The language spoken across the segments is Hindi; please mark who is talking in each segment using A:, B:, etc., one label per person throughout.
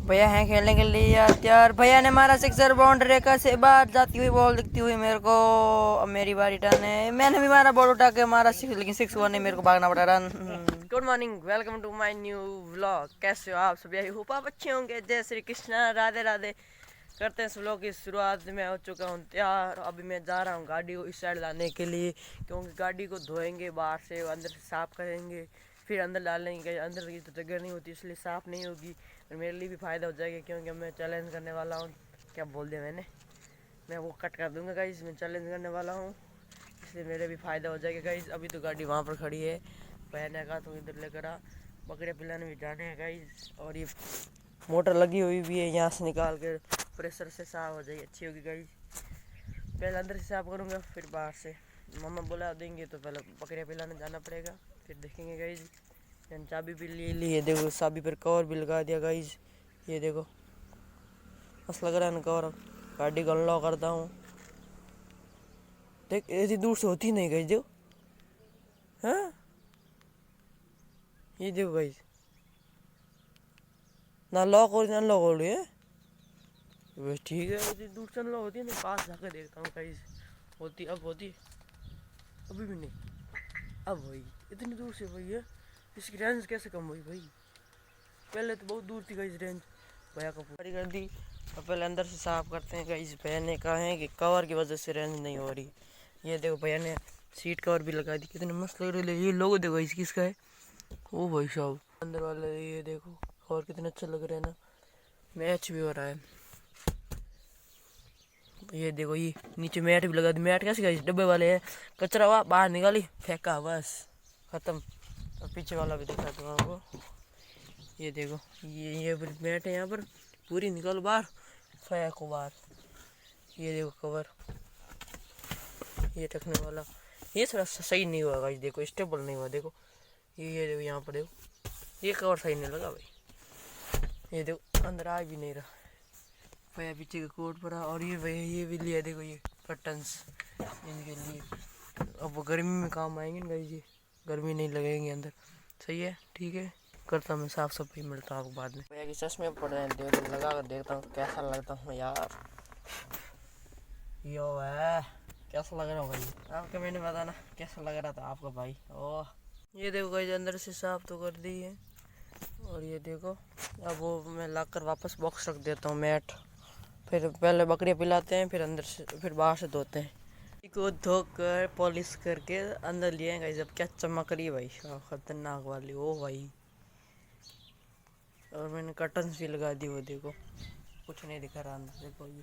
A: भैया हैं खेलने के लिए यार भैया ने मारा सिक्सर, बाउंड्री का से बाहर जाती हुई बॉल दिखती हुई मेरे को। अब मेरी बारी टर्न है, मैंने भी मारा, बॉल उठा के मारा सिक्स, लेकिन 6 नहीं, मेरे को भागना पड़ा run. Good morning, welcome to my new vlog. कैसे हो आप सभी? आई होप आप अच्छे होंगे। जय श्री कृष्णा, राधे राधे। करते हैं व्लॉग की शुरुआत। मैं हो चुका हूँ तैयार। अभी मैं जा रहा हूँ गाड़ी को इस साइड लाने के लिए, क्योंकि गाड़ी को धोएंगे, बाहर से अंदर से साफ़ करेंगे, फिर अंदर डालेंगे। अंदर की तो जगह नहीं होती, इसलिए साफ़ नहीं होगी और मेरे लिए भी फ़ायदा हो जाएगा, क्योंकि मैं चैलेंज करने वाला हूँ। क्या बोल दिया मैंने? मैं वो कट कर दूँगा गाइस। मैं चैलेंज करने वाला हूँ, इसलिए मेरे भी फ़ायदा हो जाएगा गाइस। अभी तो गाड़ी वहाँ पर खड़ी है, मैंने कहा तो इधर लेकर आ, बकरियाँ पिलाने भी जाने हैं गाइस। और ये मोटर लगी हुई भी है, यहाँ से निकाल कर प्रेशर से साफ़ हो जाएगी, अच्छी होगी गाइस। पहले अंदर से साफ़ करूँगा, फिर बाहर से। मम्मा बुला देंगे तो पहले बकरियाँ पिलाने जाना पड़ेगा, फिर देखेंगे गाइस। चाबी भी ले ली है, देखो चाबी पर कवर भी लगा दिया गाइस। ये देखो मस्त लग रहा है ना कवर। अब गाड़ी को अनलॉक करता हूँ। देख ऐसी दूर से होती नहीं गाइस, देखो। हाँ ये देखो गाइस, ना लॉक हो रही ना अनलॉक हो रही है। बस ठीक है, ऐसी दूर से अनलॉक होती है ना। पास जाकर देखता हूँ गाइस, होती अब होती, अभी भी नहीं। अब भाई इतनी दूर से भाई है, इसकी रेंज कैसे कम हुई भाई? पहले तो बहुत दूर थी गाइस रेंज। भैया को पूरी कर दी। अब पहले अंदर से साफ करते हैं गाइस। भैया ने कहा है कि कवर की वजह से रेंज नहीं हो रही। ये देखो भैया ने सीट कवर भी लगा दी, कितने मस्त लग रहे हैं। ये लोगो देखो गाइस किसका है, ओ भाई साहब अंदर वाले। ये देखो कवर कितने अच्छे लग रहे हैं ना, मैच भी हो रहा है। ये देखो ये नीचे मैट भी लगा दी। मैट कैसे गाइस? डब्बे वाले है, कचरा हुआ बाहर निकाली फेंका, बस खत्म। और पीछे वाला भी दिखा दूँ आपको। ये देखो ये मैट है, यहाँ पर पूरी निकालो बाहर, फेंको बाहर। ये देखो कवर, ये रखने वाला, ये थोड़ा सही नहीं हुआ गाइस, देखो स्टेबल नहीं हुआ। देखो ये देखो यहाँ पर देखो, ये कवर सही नहीं लगा भाई। ये देखो अंदर आ भी नहीं रहा भैया, पीछे का कोट पड़ा। और ये भैया ये भी लिया, देखो ये कर्टन्स इनके लिए। अब वो गर्मी में काम आएंगे ना गाइस, ये गर्मी नहीं लगेंगे अंदर। सही है, ठीक है, करता मैं साफ सफाई, मिलता हूँ आपको बाद में। भैया की चश्मे पड़ रहे हैं, देख लगा कर देखता हूँ कैसा लगता हूँ यार। यो है, कैसा लग रहा हूँ भाई? आपको मैंने बताना कैसा लग रहा था आपको भाई। ओह ये देखो गाइस, अंदर से साफ तो कर दी है। और ये देखो अब वो मैं लाकर वापस बॉक्स रख देता हूँ मैट। फिर पहले बकरियाँ पिलाते हैं, फिर अंदर से फिर बाहर से धोते हैं। को धोकर पॉलिश करके अंदर लिए हैं गाइस। अब क्या चमक रही है भाई, खतरनाक वाली, ओ भाई। और मैंने कर्टन्स भी लगा दी, वो देखो कुछ नहीं दिखा रहा अंदर, देखो ये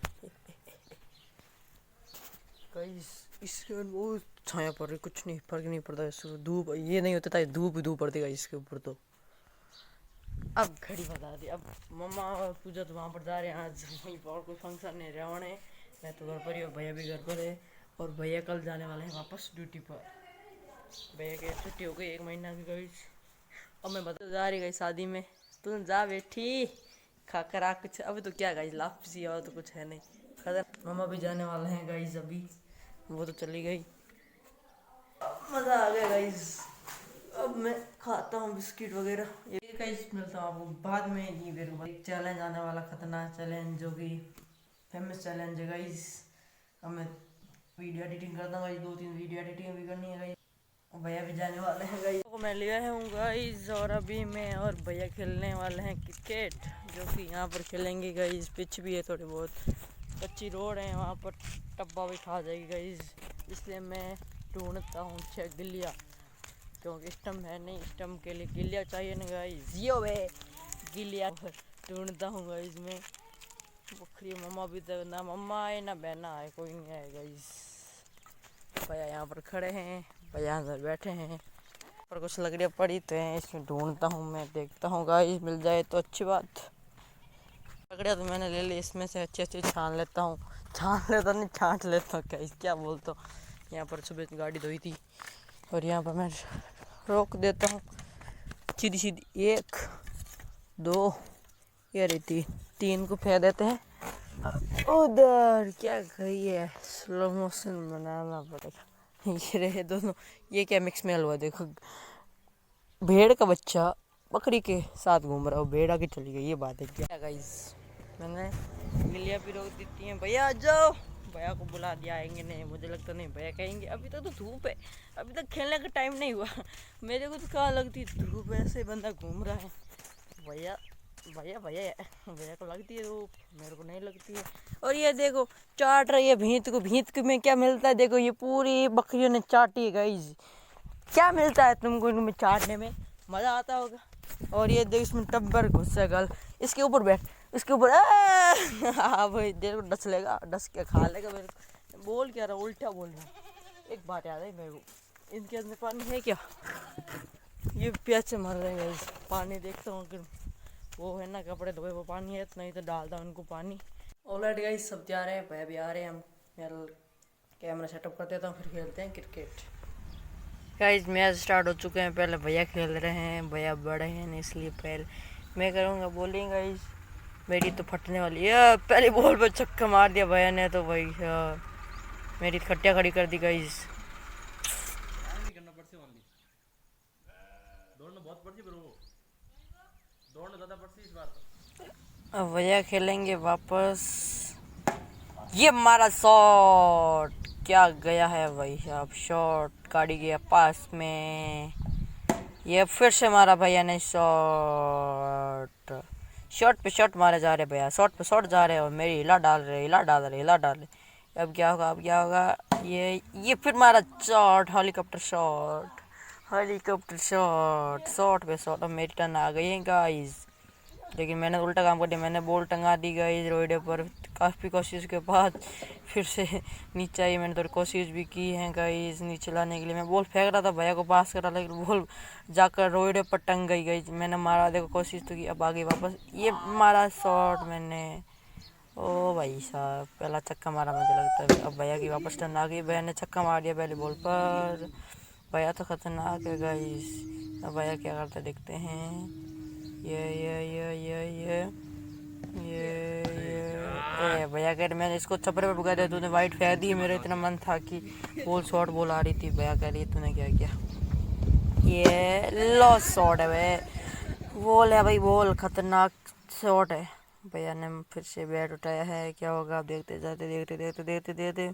A: गाइस। इसके वो छाया पड़ रही, कुछ नहीं फर्क नहीं पड़ता इसको। धूप ये नहीं होता था, धूप ही धूप पड़ती है इसके ऊपर तो। अब घड़ी बता दी। अब मम्मा और पूजा तो वहाँ पर जा रहे हैं आज, वहीं पर कोई फंक्शन नहीं रहा है। मैं तो घर पर ही हूँ, भैया भी घर पर है। और भैया कल जाने वाले हैं वापस ड्यूटी पर। भैया की छुट्टी हो गई 1 महीना की गाइस। अब मैं बता जा रही गई शादी में, तुम जा बैठी खा कर आ कुछ। अभी तो क्या गाइस, लापसी और तो कुछ है नहीं खतर। मम्मा भी जाने वाले हैं गाइस, अभी वो तो चली गई। मज़ा आ गया गाइस। अब मैं खाता हूँ बिस्किट वगैरह। ये गाइस मिलता हूँ आपको बाद में। ये मेरे एक चैलेंज आने वाला, खतरनाक चैलेंज, जो कि फेमस चैलेंज है गाइस। अब मैं वीडियो एडिटिंग करता हूँ गाइस, 2-3 वीडियो एडिटिंग भी करनी है गाइस। भैया भी जाने वाले हैं गाइस, तो मैं लिया हूँ गाइस। और अभी मैं और भैया खेलने वाले हैं क्रिकेट, जो कि यहाँ पर खेलेंगे गाइस। पिच भी है थोड़ी बहुत, कच्ची रोड है, वहाँ पर टब्बा भी खा जाएगी गाइस। इसलिए मैं ढूंढता हूँ 6 गिल्लियाँ, क्योंकि स्टम्प है नहीं, स्टम्प के लिए गिल्लियाँ चाहिए ना गाइस। जियो वे गिल्लियाँ ढूंढता हूँ गाइस मैं। बकरी मम्मा भी तो ना मम्मा आए ना बहना आए, कोई नहीं आए गाइस। भैया यहाँ पर खड़े हैं, भैया अंदर बैठे हैं। पर कुछ लकड़ियाँ पड़ी तो हैं, इसमें ढूंढता हूँ मैं, देखता हूँ गाइस मिल जाए तो अच्छी बात। लकड़ियाँ तो मैंने ले ली, इसमें से अच्छी अच्छी छान लेता हूँ। छान लेता नहीं, छांट लेता हूँ क्या बोलता हूँ। यहाँ पर सुबह गाड़ी धोई थी, और यहाँ पर मैं रोक देता हूँ सीधी सीधी। 1 2 ये रही 3 को फेंक देते हैं उधर। क्या गई है, स्लो मोशन बनाना पड़ेगा। ये रहे दोनों, ये क्या मिक्स में हुआ देखो। भेड़ का बच्चा बकरी के साथ घूम रहा हूँ, भेड़ा की चली गई, ये बात है क्या गाइस। मैंने गिलिया भी रोक देती हैं, भैया आ जाओ, भैया को बुला दिया, आएंगे नहीं, मुझे लगता नहीं भैया कहेंगे, अभी तक तो धूप है, अभी तक खेलने का टाइम नहीं हुआ। मेरे को तो कहाँ लगती धूप, ऐसे बंदा घूम रहा है। भैया भैया भैया भैया को लगती है धूप, मेरे को नहीं लगती है। और ये देखो चाट रही है भीत को, भीत को में क्या मिलता है देखो, ये पूरी बकरियों ने चाटी है गाइस। क्या मिलता है तुमको इनमें चाटने में, मज़ा आता होगा। और ये देख इसमें टब्बर घुस्सा गल, इसके ऊपर बैठ, इसके ऊपर हाँ भाई देखो डस लेगा, डस के खा लेगा मेरे को। बोल क्या रहा, उल्टा बोल रहा। एक बात याद है मेरे को, इनके अंदर पानी है क्या, ये प्यास से मर रहे हैं। पानी देखता हूँ कि वो है ना कपड़े धोए वो पानी है, नहीं तो डालता हूँ उनको पानी। ऑलराइट गाइस, सब जा रहे हैं, भैया भी आ रहे हैं, हम यार कैमरा सेटअप कर देता हूँ, फिर खेलते हैं क्रिकेट। गाइस मैच स्टार्ट हो चुके हैं, पहले भैया खेल रहे हैं, भैया बड़े हैं इसलिए पहले मैं करूँगा बॉलिंग। गाइस मेरी तो फटने वाली है, पहली बॉल पर छक्का मार दिया भैया ने, तो भाई मेरी खट्टिया खड़ी कर दी गाइस। अब भैया खेलेंगे वापस, ये हमारा शॉट क्या गया है भाई साहब, शॉट गाड़ी गया पास में, ये फिर से मारा भैया ने शॉट, शॉट पे शॉट मारे जा रहे भैया, शॉट पे शॉट जा रहे और मेरी हिला डाल रहे, हिला डाल रहे, हिला डाल रहे। अब क्या होगा, अब क्या होगा, ये फिर मारा shot, helicopter shot, helicopter shot, shot पे शॉट। अब मेरी टर्न आ गई है गाइस, लेकिन मैंने उल्टा काम कर दिया, मैंने बॉल टंगा दी गाइस रोइडे पर। काफ़ी कोशिश के बाद फिर से नीचे आई, मैंने थोड़ी कोशिश भी की है गाइस नीचे लाने के लिए। मैं बॉल फेंक रहा था भैया को पास करा, लेकिन बॉल जाकर रोइडे पर टंग गई गाइस। मैंने मारा, देखो कोशिश तो की, अब आ गई वापस, ये मारा शॉट मैंने। ओ भाई साहब पहला छक्का मारा मुझे लगता है। अब भैया की वापस टर्न आ गई, भैया ने छक्का मार दिया पहले बॉल पर। भैया तो खतरनाक है गाइस, अब भैया क्या करता देखते हैं। ये भैया कह रहे मैंने इसको छपरे पर भगा दिया, तूने वाइट फेंक दी। मेरा इतना मन था कि बॉल शॉट बॉल आ रही थी, भैया कह रही है तूने क्या किया, ये लॉस शॉट है भाई, बॉल है भाई, बॉल खतरनाक शॉट है। भैया ने फिर से बैट उठाया है, क्या होगा आप देखते जाते, देखते देखते देखते देखते।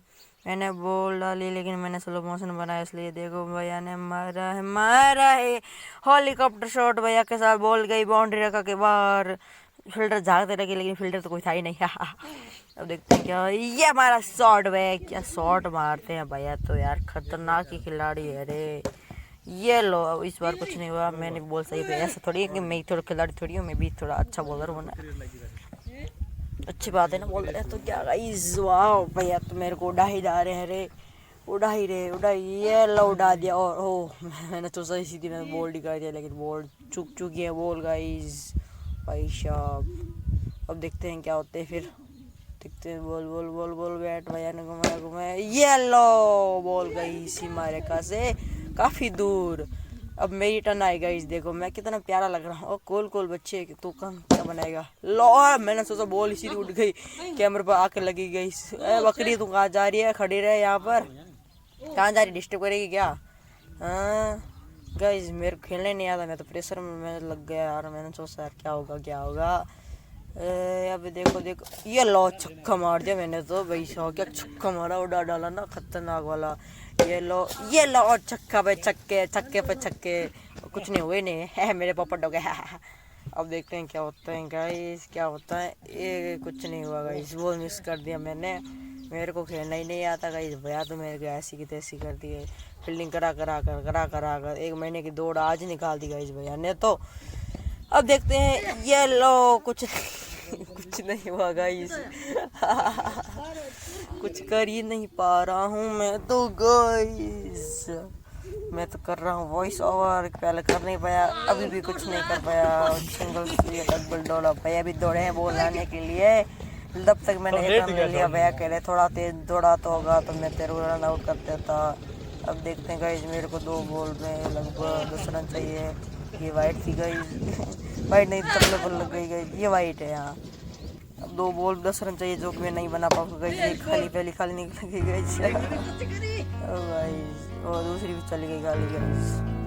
A: मैंने बॉल डाली लेकिन मैंने स्लो मोशन बनाया, इसलिए देखो भैया ने मारा है, मारा है हेलीकॉप्टर शॉट, भैया के साथ बॉल गई बाउंड्री रखा के बाहर। फील्डर झाड़ते रहे लेकिन फील्डर तो कोई था ही नहीं। अब देखते हैं क्या, ये हमारा शॉट है, क्या शॉट मारते हैं भैया तो यार, खतरनाक ही खिलाड़ी है रे। ये लो, अब इस बार कुछ नहीं हुआ, मैंने बॉल सही पे, ऐसा थोड़ी है कि मैं थोड़ा खिलाड़ी थोड़ी हूँ, मैं भी थोड़ा अच्छा बॉलर हूँ ना, अच्छी बात है ना बोल रहे तो क्या गाइस। वाह भैया तो मेरे को उड़ा ही जा रहे हैं रे, उड़ा ही रे, उड़ा, ये लो उड़ा दिया। और ओ मैंने सोचा सीधी मैंने बॉल दिखा दिया, लेकिन बॉल चुक चुकी है बॉल गाइस भाई साहब। अब देखते हैं क्या होते हैं फिर, देखते हैं। Ball ball ball ball bat भैया ने घुमाया घुमाया, ये लो बॉल गई सीमा रेखा से काफ़ी दूर। अब मेरी टर्न आई गाइस, देखो मैं कितना प्यारा लग रहा हूँ। और कोल कोल बच्चे तू कम क्या बनाएगा, लो मैंने सोचा बॉल इसी उठ गई, कैमरे पर आकर लगी गई। बकरी तू कहाँ जा रही है, खड़ी रहे यहाँ पर, कहाँ जा रही, डिस्टर्ब करेगी क्या। हाँ गाइस मेरे को खेलने नहीं आता, मैं तो प्रेशर में लग गया यार, मैंने सोचा यार क्या होगा क्या होगा। अब देखो देखो, ये लो छक्का मार दिया मैंने तो भाई साहब, क्या छक्का मारा, उड़ा डाला ना खतरनाक वाला। ये लो और छक्का पे छक्के, छक्के पे छक्के, कुछ नहीं हुए नहीं है मेरे पोपट हो गए। अब देखते हैं क्या होता है गाइस, क्या होता है। ये कुछ नहीं हुआ गाइस, बॉल मिस कर दिया मैंने, मेरे को खेलना ही नहीं आता गाइस। भैया तो मेरे को ऐसी की तैसी कर दी है, फील्डिंग करा कर 1 महीने की दौड़ आज निकाल दी गाइस भैया ने तो। अब देखते हैं, ये लो कुछ कुछ नहीं हुआ गाइस। कुछ कर ही नहीं पा रहा हूँ मैं तो गाइस, मैं तो कर रहा हूँ वॉइस ओवर, पहले कर नहीं पाया, अभी भी कुछ नहीं कर पाया। सिंगल डबल डोला, भैया भी दौड़े हैं बॉल लाने के लिए, तब तक मैंने एक रन ले लिया। भैया कह रहे थोड़ा तेज दौड़ा तो होगा तो मैं 13 रन आउट कर देता। अब देखते हैं गाइस, मेरे को 2 बॉल में लगभग 10 रन चाहिए। ये वाइट थी गाइस, वाइट नहीं तबले पर लग गई गाइस, ये वाइट है यहाँ। अब 2 बॉल 10 रन चाहिए, जो कि मैं नहीं बना पाऊंगा गाइस, ये पहली खाली निकल गई गाइस। भाई और दूसरी भी चली गई गाली गाइस।